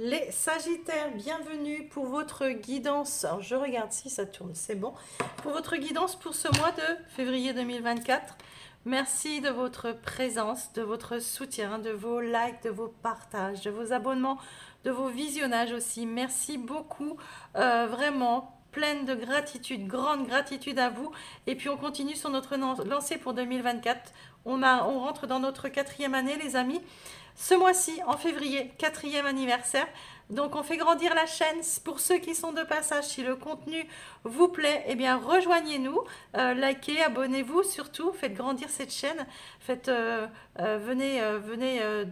Les Sagittaires, bienvenue pour votre guidance. Alors, je regarde si ça tourne, c'est bon. Pour votre guidance pour ce mois de février 2024. Merci de votre présence, de votre soutien, de vos likes, de vos partages, de vos abonnements, de vos visionnages aussi. Merci beaucoup, vraiment. Pleine de gratitude, grande gratitude à vous. Et puis on continue sur notre lancée pour 2024. On rentre dans notre quatrième année, les amis. Ce mois-ci, en février, quatrième anniversaire. Donc on fait grandir la chaîne. Pour ceux qui sont de passage, si le contenu vous plaît, eh bien rejoignez-nous, likez, abonnez-vous surtout, faites grandir cette chaîne, venez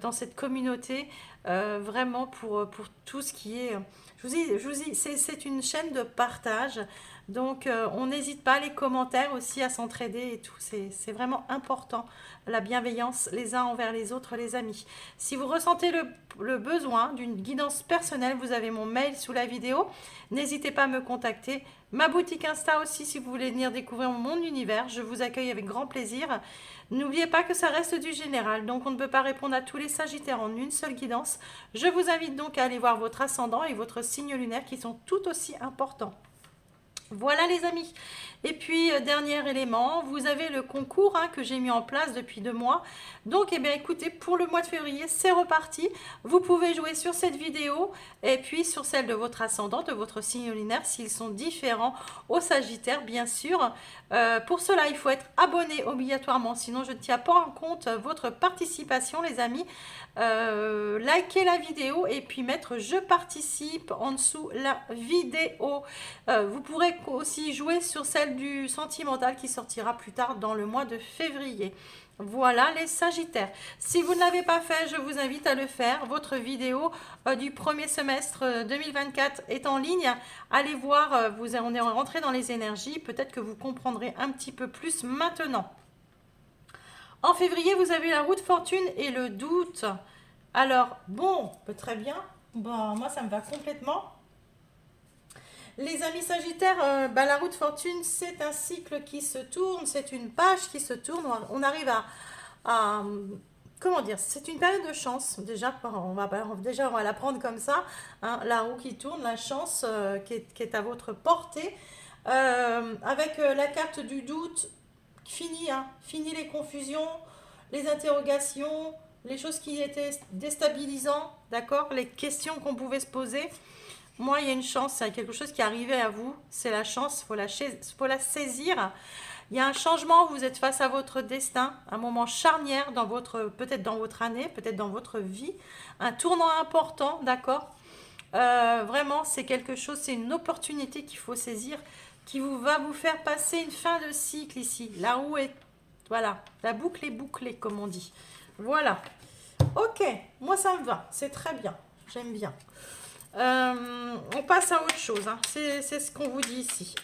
dans cette communauté vraiment pour tout ce qui est... je vous dis c'est une chaîne de partage. Donc on n'hésite pas, les commentaires aussi à s'entraider et tout, c'est vraiment important, la bienveillance les uns envers les autres, les amis. Si vous ressentez le besoin d'une guidance personnelle, vous avez mon mail sous la vidéo. N'hésitez pas à me contacter. Ma boutique Insta aussi, si vous voulez venir découvrir mon univers, je vous accueille avec grand plaisir. N'oubliez pas que ça reste du général, donc on ne peut pas répondre à tous les Sagittaires en une seule guidance. Je vous invite donc à aller voir votre ascendant et votre signe lunaire qui sont tout aussi importants. Voilà les amis. Et puis, dernier élément, vous avez le concours que j'ai mis en place depuis 2 mois. Donc, eh bien, écoutez, pour le mois de février, c'est reparti. Vous pouvez jouer sur cette vidéo et puis sur celle de votre ascendant, de votre signe lunaire, s'ils sont différents au Sagittaire, bien sûr. Pour cela, il faut être abonné obligatoirement, sinon je ne tiens pas en compte votre participation, les amis. Likez la vidéo et puis mettre je participe en dessous la vidéo. Vous pourrez aussi jouer sur celle du sentimental qui sortira plus tard dans le mois de février. Voilà les Sagittaires. Si vous ne l'avez pas fait, je vous invite à le faire. Votre vidéo du premier semestre 2024 est en ligne. Allez voir, on est rentré dans les énergies. Peut-être que vous comprendrez un petit peu plus maintenant. En février, vous avez la roue de fortune et le doute. Alors, bon, très bien. Bon, moi, ça me va complètement. Les amis Sagittaires, la roue de fortune, c'est un cycle qui se tourne, c'est une page qui se tourne. On arrive à comment dire, c'est une période de chance. Déjà, on va la prendre comme ça, la roue qui tourne, la chance qui est à votre portée. Avec la carte du doute, fini les confusions, les interrogations, les choses qui étaient déstabilisantes, d'accord, les questions qu'on pouvait se poser. Moi, il y a une chance, il y a quelque chose qui arrivait à vous, c'est la chance, faut la saisir. Il y a un changement, vous êtes face à votre destin, un moment charnière peut-être dans votre année, peut-être dans votre vie, un tournant important, d'accord. Vraiment, c'est quelque chose, c'est une opportunité qu'il faut saisir, va vous faire passer une fin de cycle ici. La roue est, voilà, la boucle est bouclée, comme on dit. Voilà. Ok, moi ça me va, c'est très bien, j'aime bien. On passe à autre chose, c'est ce qu'on vous dit ici.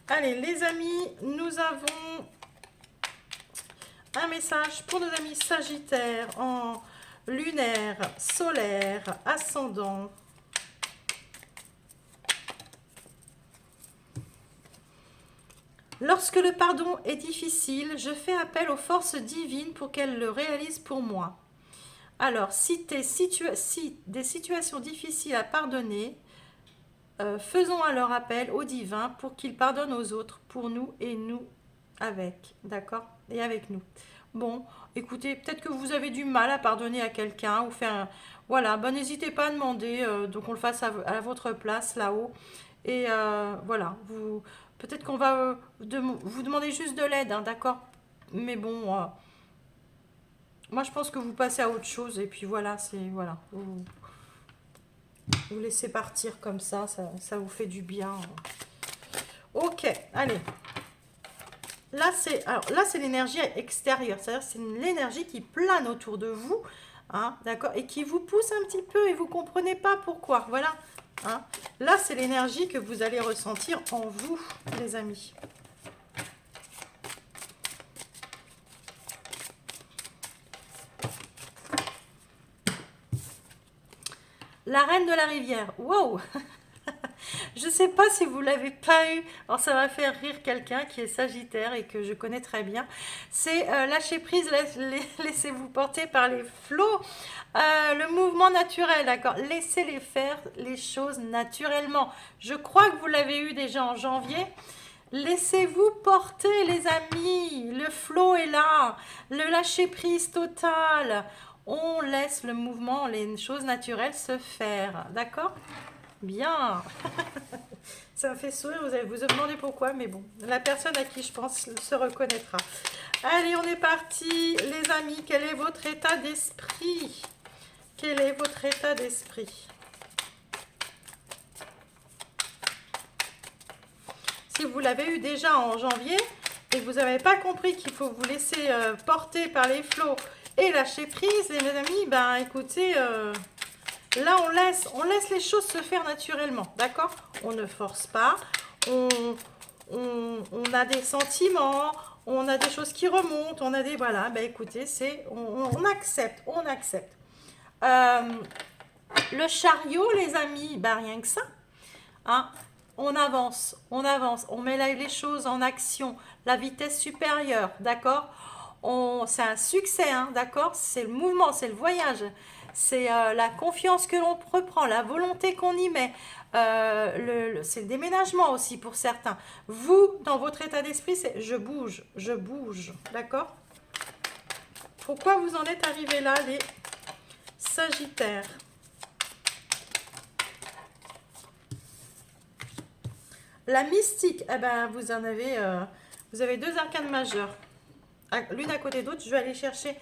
Allez, les amis, nous avons un message pour nos amis Sagittaires en lunaire, solaire, ascendant. Lorsque le pardon est difficile, je fais appel aux forces divines pour qu'elles le réalisent pour moi. Alors, si des situations difficiles à pardonner, faisons alors appel au divin pour qu'il pardonne aux autres, pour nous et nous avec, d'accord? Et avec nous. Bon, écoutez, peut-être que vous avez du mal à pardonner à quelqu'un ou faire... Voilà, n'hésitez pas à demander, donc on le fasse à votre place là-haut. Et voilà, peut-être qu'on va vous demander juste de l'aide, d'accord? Mais bon, moi je pense que vous passez à autre chose et puis voilà, voilà. Vous laissez partir comme ça vous fait du bien. Ok, allez. Là, c'est l'énergie extérieure, c'est-à-dire c'est l'énergie qui plane autour de vous, d'accord, et qui vous pousse un petit peu et vous comprenez pas pourquoi. Voilà. Là, c'est l'énergie que vous allez ressentir en vous, les amis. La reine de la rivière. Wow. Je ne sais pas si vous l'avez pas eu. Alors ça va faire rire quelqu'un qui est Sagittaire et que je connais très bien. C'est lâcher prise, laissez-vous porter par les flots. Le mouvement naturel, d'accord. Laissez-les faire les choses naturellement. Je crois que vous l'avez eu déjà en janvier. Laissez-vous porter, les amis. Le flow est là. Le lâcher prise total. On laisse le mouvement, les choses naturelles se faire. D'accord? Bien. Ça me fait sourire, vous allez vous demander pourquoi, mais bon, la personne à qui je pense se reconnaîtra. Allez, on est parti. Les amis, quel est votre état d'esprit? Quel est votre état d'esprit? Si vous l'avez eu déjà en janvier et que vous n'avez pas compris qu'il faut vous laisser porter par les flots et lâcher prise, les amis, ben écoutez, là on laisse les choses se faire naturellement, d'accord? On ne force pas, on a des sentiments, on a des choses qui remontent, on a des, voilà, ben écoutez, on accepte, on accepte. Le chariot, les amis, ben rien que ça, hein? On avance, on met les choses en action, la vitesse supérieure, d'accord? C'est un succès, hein, d'accord? C'est le mouvement, c'est le voyage, c'est la confiance que l'on reprend, la volonté qu'on y met, c'est le déménagement aussi pour certains. Vous, dans votre état d'esprit, c'est je bouge, d'accord? Pourquoi vous en êtes arrivés là, les Sagittaires? La mystique, eh ben, vous avez deux arcanes majeures, l'une à côté d'autre. Je vais aller chercher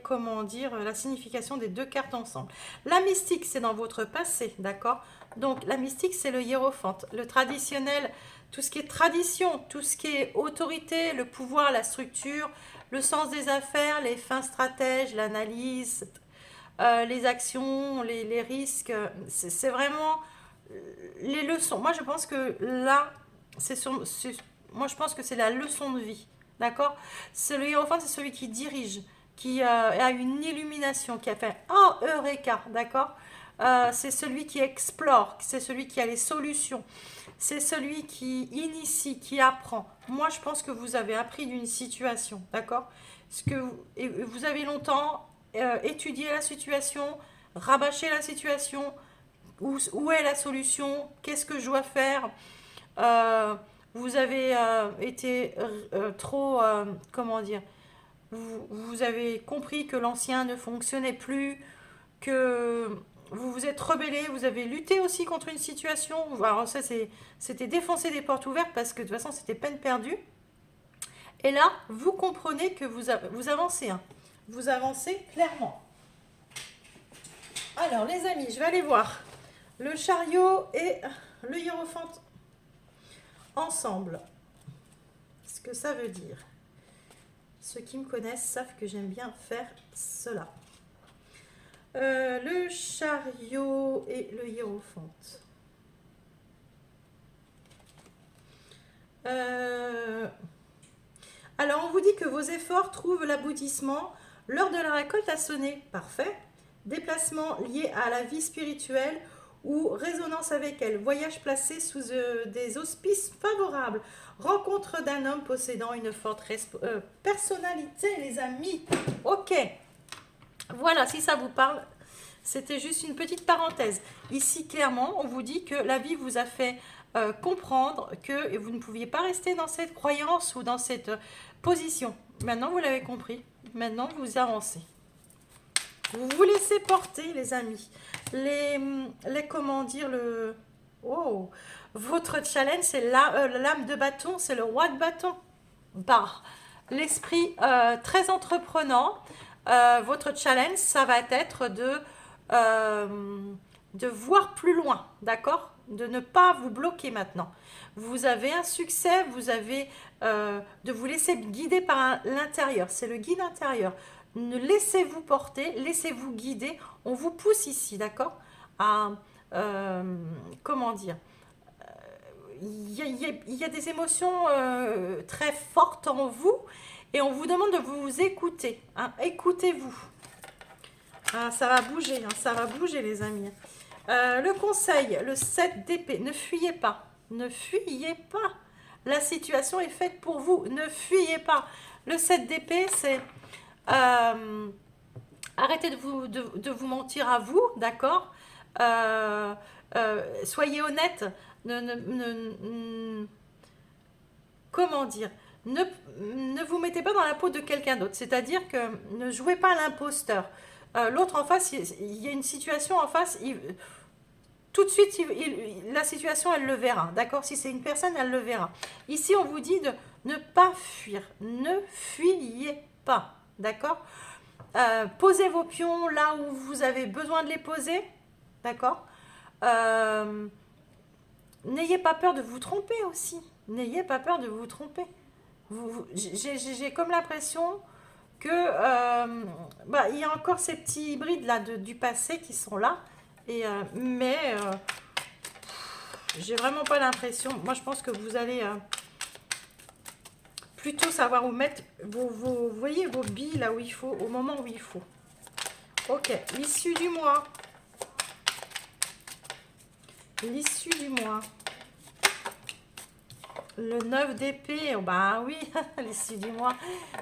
comment dire, la signification des deux cartes ensemble. La mystique, c'est dans votre passé, d'accord? Donc, la mystique, c'est le hiérophante, le traditionnel, tout ce qui est tradition, tout ce qui est autorité, le pouvoir, la structure, le sens des affaires, les fins stratèges, l'analyse, les actions, les risques. C'est vraiment les leçons. Moi, je pense que là, moi, je pense que c'est la leçon de vie. D'accord? Le hiérophante, c'est celui qui dirige, qui a une illumination, qui a fait un eureka. D'accord? C'est celui qui explore, c'est celui qui a les solutions, c'est celui qui initie, qui apprend. Moi, je pense que vous avez appris d'une situation. D'accord? Vous avez longtemps étudié la situation, rabâché la situation. Où est la solution? Qu'est-ce que je dois faire? Vous avez été trop, comment dire, vous avez compris que l'ancien ne fonctionnait plus, que vous vous êtes rebellé, vous avez lutté aussi contre une situation. Alors ça, c'était défoncer des portes ouvertes parce que de toute façon, c'était peine perdue. Et là, vous comprenez que vous avancez. Hein. Vous avancez clairement. Alors, les amis, je vais aller voir le chariot et le hiérophante ensemble. Ce que ça veut dire. Ceux qui me connaissent savent que j'aime bien faire cela. Le chariot et le hiérophante. Alors, on vous dit que vos efforts trouvent l'aboutissement. L'heure de la récolte a sonné. Parfait. Déplacement lié à la vie spirituelle ou résonance avec elle, voyage placé sous des auspices favorables, rencontre d'un homme possédant une forte personnalité, les amis. Ok, voilà, si ça vous parle, c'était juste une petite parenthèse. Ici, clairement, on vous dit que la vie vous a fait comprendre que vous ne pouviez pas rester dans cette croyance ou dans cette position. Maintenant, vous l'avez compris. Maintenant, vous avancez. Vous vous laissez porter, les amis. Comment dire, votre challenge, c'est l'âme de bâton, c'est le roi de bâton. Bah, l'esprit très entreprenant. Votre challenge, ça va être de voir plus loin, d'accord? De ne pas vous bloquer maintenant. Vous avez un succès, vous avez de vous laisser guider par l'intérieur. C'est le guide intérieur. Laissez-vous porter, laissez-vous guider. On vous pousse ici, d'accord? Comment dire? Il y a des émotions très fortes en vous et on vous demande de vous écouter. Hein. Écoutez-vous. Ça va bouger, hein, ça va bouger, les amis. Le conseil, le 7 d'épée, ne fuyez pas. Ne fuyez pas. La situation est faite pour vous. Ne fuyez pas. Le 7 d'épée, c'est arrêtez de vous mentir à vous, d'accord. Soyez honnête. Comment dire, ne vous mettez pas dans la peau de quelqu'un d'autre. C'est-à-dire que ne jouez pas à l'imposteur. L'autre en face, il y a une situation en face, tout de suite, la situation, elle le verra. D'accord. Si c'est une personne, elle le verra. Ici, on vous dit de ne pas fuir. Ne fuyez pas. D'accord. Posez vos pions là où vous avez besoin de les poser. D'accord. N'ayez pas peur de vous tromper aussi. N'ayez pas peur de vous tromper. J'ai comme l'impression que il y a encore ces petits hybrides là du passé qui sont là. Mais j'ai vraiment pas l'impression. Moi, je pense que vous allez plutôt savoir où mettre vous voyez, vos billes là où il faut, au moment où il faut. Ok, l'issue du mois. L'issue du mois. Le 9 d'épée, oh bah oui, l'issue du mois.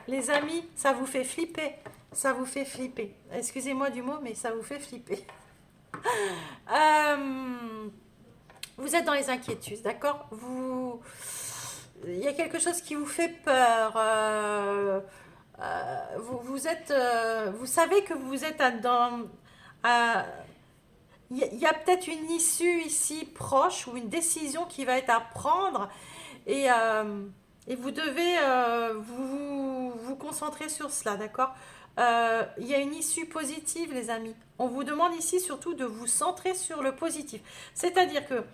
Les amis, ça vous fait flipper. Ça vous fait flipper. Excusez-moi du mot, mais ça vous fait flipper. Vous êtes dans les inquiétudes, d'accord. Il y a quelque chose qui vous fait peur. Vous savez que vous êtes il y a peut-être une issue ici proche ou une décision qui va être à prendre et vous devez vous concentrer sur cela, d'accord. Il y a une issue positive, les amis. On vous demande ici surtout de vous centrer sur le positif. C'est-à-dire que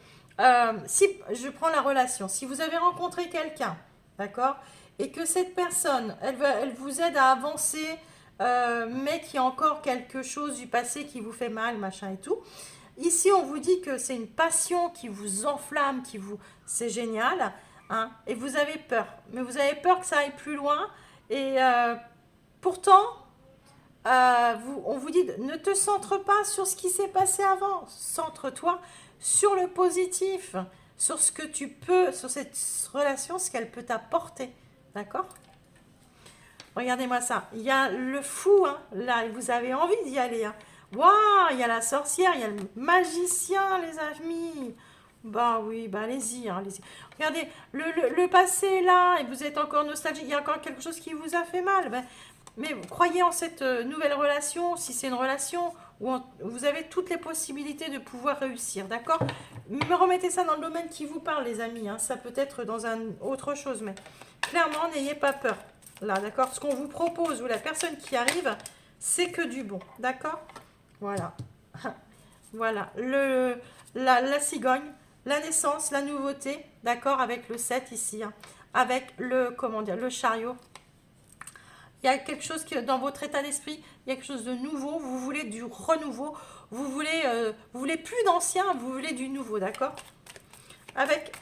si je prends la relation, si vous avez rencontré quelqu'un, d'accord, et que cette personne, elle vous aide à avancer, mais qu'il y a encore quelque chose du passé qui vous fait mal, machin et tout. Ici, on vous dit que c'est une passion qui vous enflamme, c'est génial, hein, et vous avez peur. Mais vous avez peur que ça aille plus loin. Et pourtant, on vous dit, ne te centre pas sur ce qui s'est passé avant. Centre-toi sur le positif, sur ce que tu peux, sur cette relation, ce qu'elle peut t'apporter. D'accord? Regardez-moi ça. Il y a le fou, hein, là, vous avez envie d'y aller. Hein. Waouh, il y a la sorcière, il y a le magicien, les amis. Bah oui, bah allez-y, hein, allez-y. Regardez, le passé est là, et vous êtes encore nostalgique, il y a encore quelque chose qui vous a fait mal. Mais vous croyez en cette nouvelle relation, si c'est une relation où vous avez toutes les possibilités de pouvoir réussir, d'accord? Me remettez ça dans le domaine qui vous parle, les amis. Hein, ça peut être dans autre chose, mais clairement, n'ayez pas peur. Là, d'accord. Ce qu'on vous propose ou la personne qui arrive, c'est que du bon, d'accord. Voilà. Voilà. La cigogne, la naissance, la nouveauté, d'accord, avec le 7 ici, hein, avec le chariot. Il y a quelque chose qui, dans votre état d'esprit, il y a quelque chose de nouveau, vous voulez du renouveau, vous voulez plus d'ancien, vous voulez du nouveau, d'accord. Avec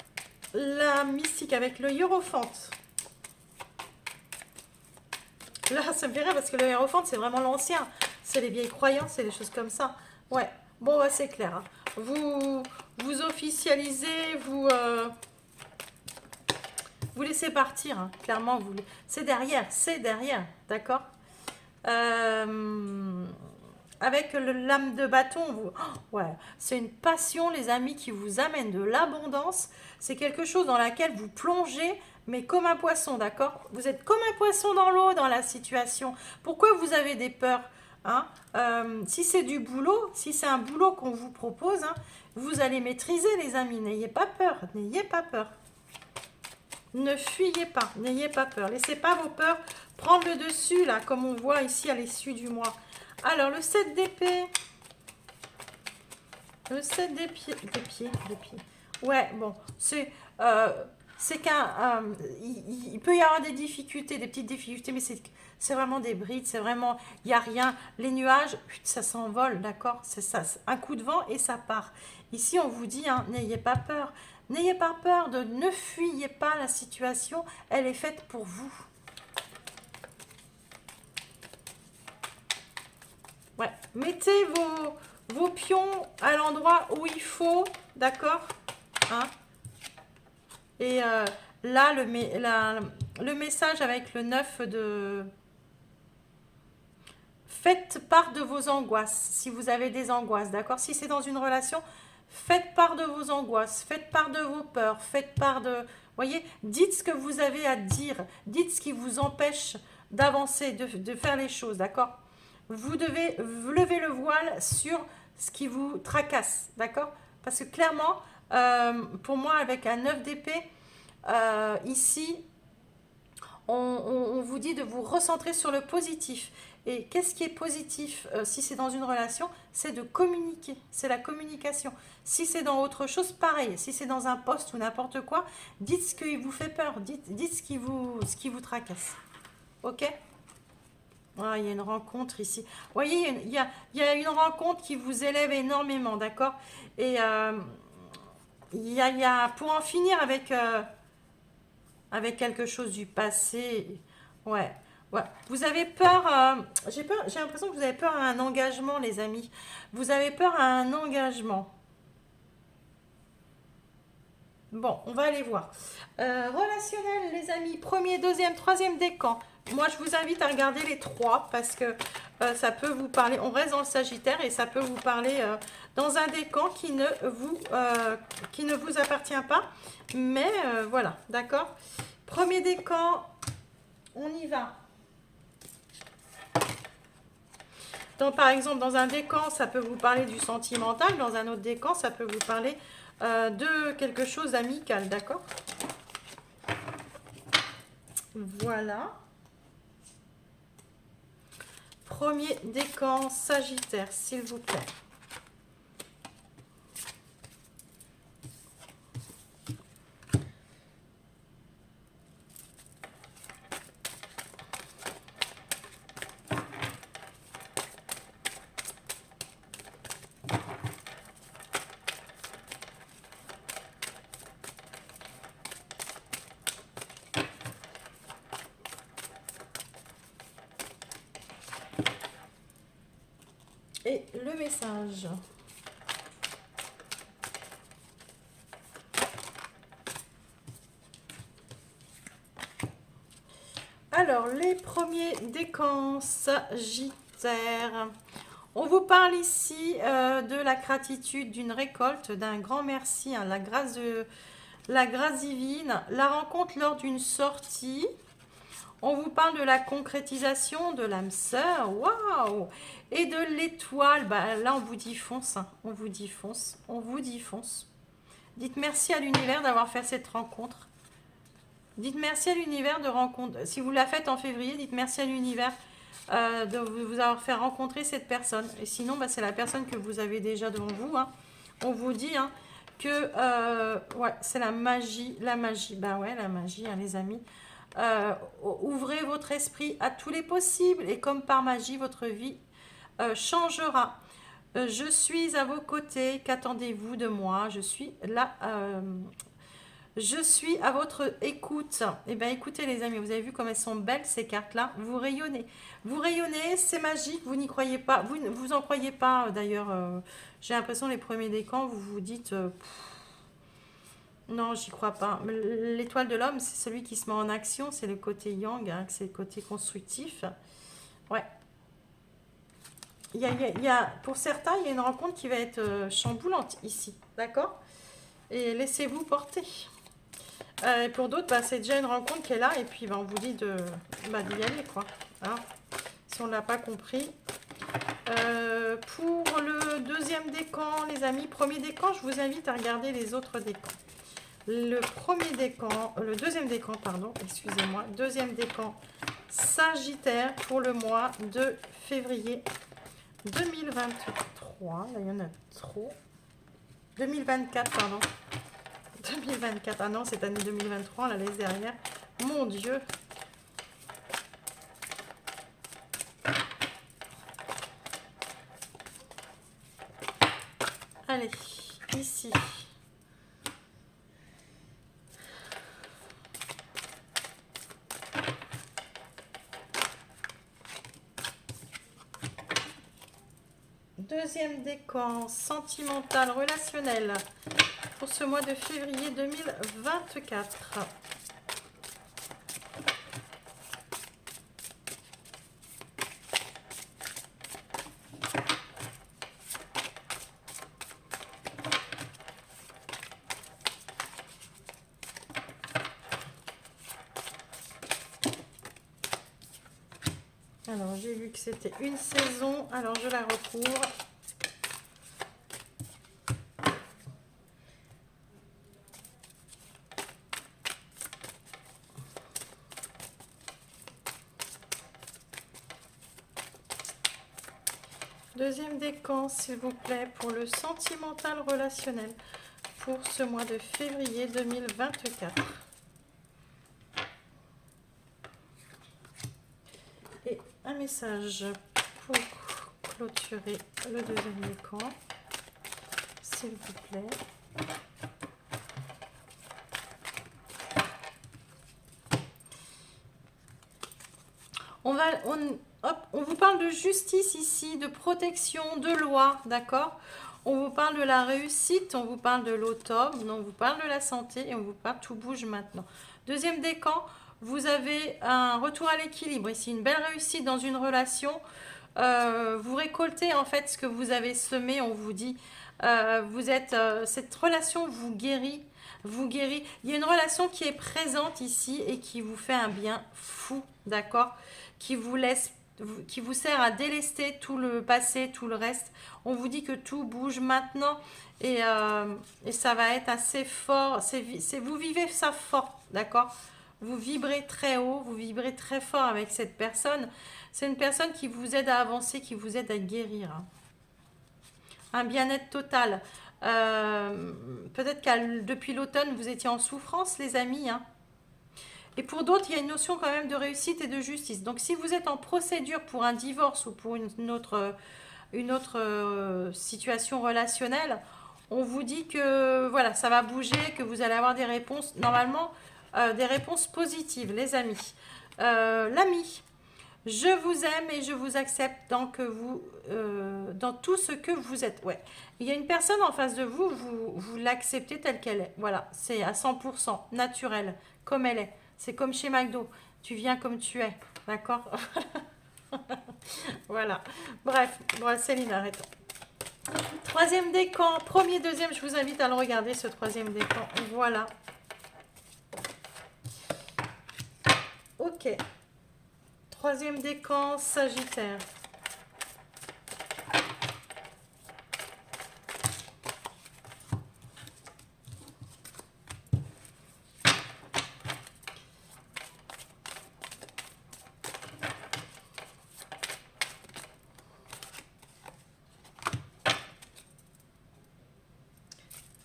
la mystique, avec le hiérophante. Là, ça me fait rire parce que le hiérophante, c'est vraiment l'ancien. C'est les vieilles croyances, c'est des choses comme ça. Ouais, bon, bah, c'est clair. Hein. Vous officialisez, vous laissez partir. Hein. Clairement, c'est derrière, d'accord. Avec le lame de bâton, ouais, c'est une passion, les amis, qui vous amène de l'abondance. C'est quelque chose dans laquelle vous plongez, mais comme un poisson, d'accord. Vous êtes comme un poisson dans l'eau dans la situation. Pourquoi vous avez des peurs, hein. Si c'est du boulot, si c'est un boulot qu'on vous propose, hein, vous allez maîtriser, les amis. N'ayez pas peur, n'ayez pas peur. Ne fuyez pas, n'ayez pas peur. Laissez pas vos peurs prendre le dessus, là, comme on voit ici à l'issue du mois. Alors, le 7 d'épée. Le 7 des pieds. Ouais, bon, c'est il peut y avoir des difficultés, des petites difficultés, mais c'est vraiment des brides, c'est vraiment, il n'y a rien. Les nuages, ça s'envole, d'accord. C'est ça, un coup de vent et ça part. Ici, on vous dit, hein, n'ayez pas peur. N'ayez pas peur, ne fuyez pas la situation, elle est faite pour vous. Ouais, mettez vos pions à l'endroit où il faut, d'accord, hein. Et là, le message avec le 9 de... Faites part de vos angoisses, si vous avez des angoisses, d'accord? Si c'est dans une relation, faites part de vos angoisses, faites part de vos peurs, faites part de... Voyez, dites ce que vous avez à dire, dites ce qui vous empêche d'avancer, de faire les choses, d'accord? Vous devez lever le voile sur ce qui vous tracasse, d'accord? Parce que clairement, pour moi, avec un 9 d'épée, ici, on vous dit de vous recentrer sur le positif. Et qu'est-ce qui est positif si c'est dans une relation? C'est de communiquer, c'est la communication. Si c'est dans autre chose, pareil. Si c'est dans un poste ou n'importe quoi, dites ce qui vous fait peur, dites ce qui vous tracasse. Ok? Ah, il y a une rencontre ici. Vous voyez, il y a une rencontre qui vous élève énormément, d'accord? Et pour en finir avec quelque chose du passé. Ouais, ouais. Vous avez peur, j'ai l'impression que vous avez peur à un engagement, les amis. Vous avez peur à un engagement. Bon, on va aller voir. Relationnel, les amis, premier, deuxième, troisième décan. Moi, je vous invite à regarder les trois parce que ça peut vous parler. On reste dans le Sagittaire et ça peut vous parler dans un décan qui ne vous appartient pas. Mais voilà, d'accord. Premier décan, on y va. Donc, par exemple, dans un décan, ça peut vous parler du sentimental. Dans un autre décan, ça peut vous parler de quelque chose d'amical, d'accord? Voilà. Premier décan Sagittaire, s'il vous plaît. Et le message. Alors, les premiers décans Sagittaire. On vous parle ici de la gratitude, d'une récolte, d'un grand merci, hein, la grâce divine, la rencontre lors d'une sortie. On vous parle de la concrétisation de l'âme sœur, waouh! Et de l'étoile, bah, là on vous dit fonce, hein. On vous dit fonce, on vous dit fonce. Dites merci à l'univers d'avoir fait cette rencontre. Dites merci à l'univers de rencontrer. Si vous la faites en février, dites merci à l'univers de vous avoir fait rencontrer cette personne. Et sinon, bah, c'est la personne que vous avez déjà devant vous, hein. On vous dit hein, que ouais, c'est la magie. Bah ouais, la magie, hein, les amis. Ouvrez votre esprit à tous les possibles et comme par magie, votre vie changera. Je suis à vos côtés, qu'attendez-vous de moi? Je suis là, je suis à votre écoute. Eh bien, écoutez les amis, vous avez vu comme elles sont belles ces cartes-là. Vous rayonnez. Vous rayonnez, c'est magique, vous n'y croyez pas. Vous ne vous en croyez pas d'ailleurs. J'ai l'impression les premiers décans, vous vous dites... non, j'y crois pas. L'étoile de l'homme, c'est celui qui se met en action, c'est le côté yang, hein, c'est le côté constructif. Ouais. Pour certains, il y a une rencontre qui va être chamboulante ici, d'accord? Et laissez-vous porter. Et pour d'autres, bah, c'est déjà une rencontre qui est là, et puis bah, on vous dit d'y aller, quoi. Hein, si on ne l'a pas compris. Pour le deuxième décan, les amis, premier décan, je vous invite à regarder les autres décans. Le deuxième décan, pardon, excusez-moi, deuxième décan Sagittaire pour le mois de février 2023. Là, il y en a trop. 2024, pardon. 2024. Ah non, cette année 2023, on la laisse derrière. Mon Dieu. Allez, ici. Deuxième décan, sentimental, relationnel, pour ce mois de février 2024. Alors, j'ai vu que c'était une saison, alors je la recouvre. Deuxième décan, s'il vous plaît, pour le sentimental relationnel, pour ce mois de février 2024. Et un message pour clôturer le deuxième décan, s'il vous plaît. On vous parle de justice ici, de protection, de loi, d'accord? On vous parle de la réussite, on vous parle de l'automne, on vous parle de la santé et on vous parle tout bouge maintenant. Deuxième décan, vous avez un retour à l'équilibre ici, une belle réussite dans une relation. Vous récoltez en fait ce que vous avez semé, on vous dit. Cette relation vous guérit, vous guérit. Il y a une relation qui est présente ici et qui vous fait un bien fou, d'accord? Qui vous laisse, qui vous sert à délester tout le passé, tout le reste. On vous dit que tout bouge maintenant et ça va être assez fort. Vous vivez ça fort, d'accord? Vous vibrez très haut, vous vibrez très fort avec cette personne. C'est une personne qui vous aide à avancer, qui vous aide à guérir. Un bien-être total. Peut-être que depuis l'automne, vous étiez en souffrance, les amis. Hein. Et pour d'autres, il y a une notion quand même de réussite et de justice. Donc si vous êtes en procédure pour un divorce ou pour une autre situation relationnelle, on vous dit que voilà, ça va bouger, que vous allez avoir des réponses, normalement, des réponses positives, les amis. L'ami, je vous aime et je vous accepte dans tout ce que vous êtes. Ouais. Il y a une personne en face de vous, vous l'acceptez telle qu'elle est. Voilà, c'est à 100% naturel, comme elle est. C'est comme chez McDo. Tu viens comme tu es. D'accord? Voilà. Bref, bon, Céline, arrêtons. Troisième décan, premier, deuxième, je vous invite à le regarder, ce troisième décan. Voilà. Ok. Troisième décan, Sagittaire.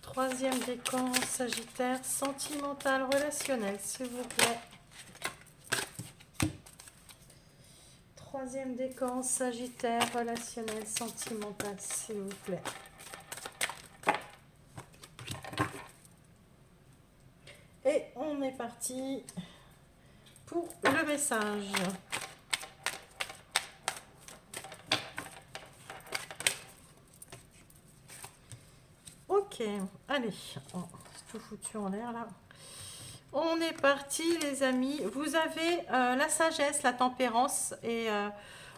Troisième décan, Sagittaire, sentimental, relationnel, s'il vous plaît. Troisième décan, Sagittaire, relationnel, sentimental, s'il vous plaît. Et on est parti pour le message. Ok, allez, oh, c'est tout foutu en l'air là. On est parti les amis. Vous avez la sagesse, la tempérance et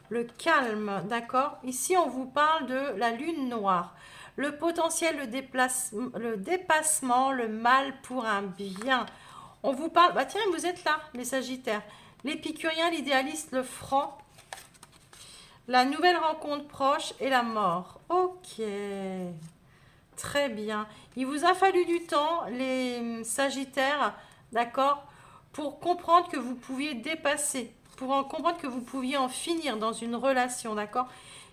le calme, d'accord? Ici on vous parle de la lune noire. Le potentiel, le dépassement, le mal pour un bien. On vous parle, bah tiens, vous êtes là, les Sagittaires. L'épicurien, l'idéaliste, le franc, la nouvelle rencontre proche et la mort. Ok, très bien. Il vous a fallu du temps, les Sagittaires, d'accord, pour comprendre que vous pouviez dépasser, pour comprendre que vous pouviez en finir dans une relation, d'accord?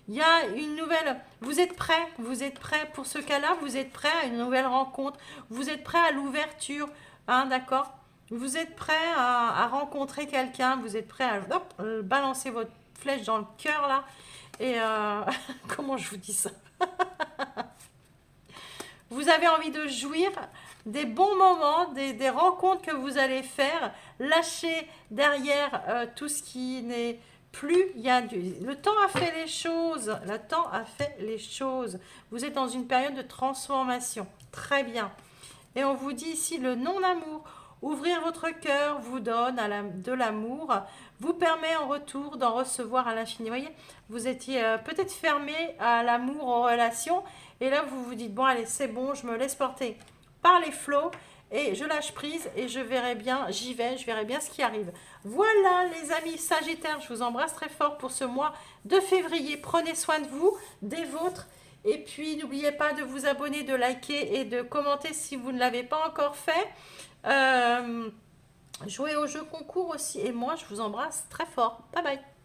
Il y a une nouvelle... Vous êtes prêts pour ce cas-là, vous êtes prêts à une nouvelle rencontre, vous êtes prêts à l'ouverture, hein, d'accord? Vous êtes prêts à rencontrer quelqu'un, vous êtes prêts à balancer votre flèche dans le cœur, là, et comment je vous dis ça? Vous avez envie de jouir des bons moments, des rencontres que vous allez faire, lâcher derrière tout ce qui n'est plus il y a du... Le temps a fait les choses. Le temps a fait les choses. Vous êtes dans une période de transformation. Très bien. Et on vous dit ici le non-amour. Ouvrir votre cœur vous donne de l'amour, vous permet en retour d'en recevoir à l'infini. Vous voyez, vous étiez peut-être fermé à l'amour, aux relations, et là vous vous dites, bon allez, c'est bon, je me laisse porter par les flots, et je lâche prise, et je verrai bien, j'y vais, je verrai bien ce qui arrive. Voilà les amis Sagittaires, je vous embrasse très fort pour ce mois de février. Prenez soin de vous, des vôtres. Et puis, n'oubliez pas de vous abonner, de liker et de commenter si vous ne l'avez pas encore fait. Jouez au jeu concours aussi. Et moi, je vous embrasse très fort. Bye bye.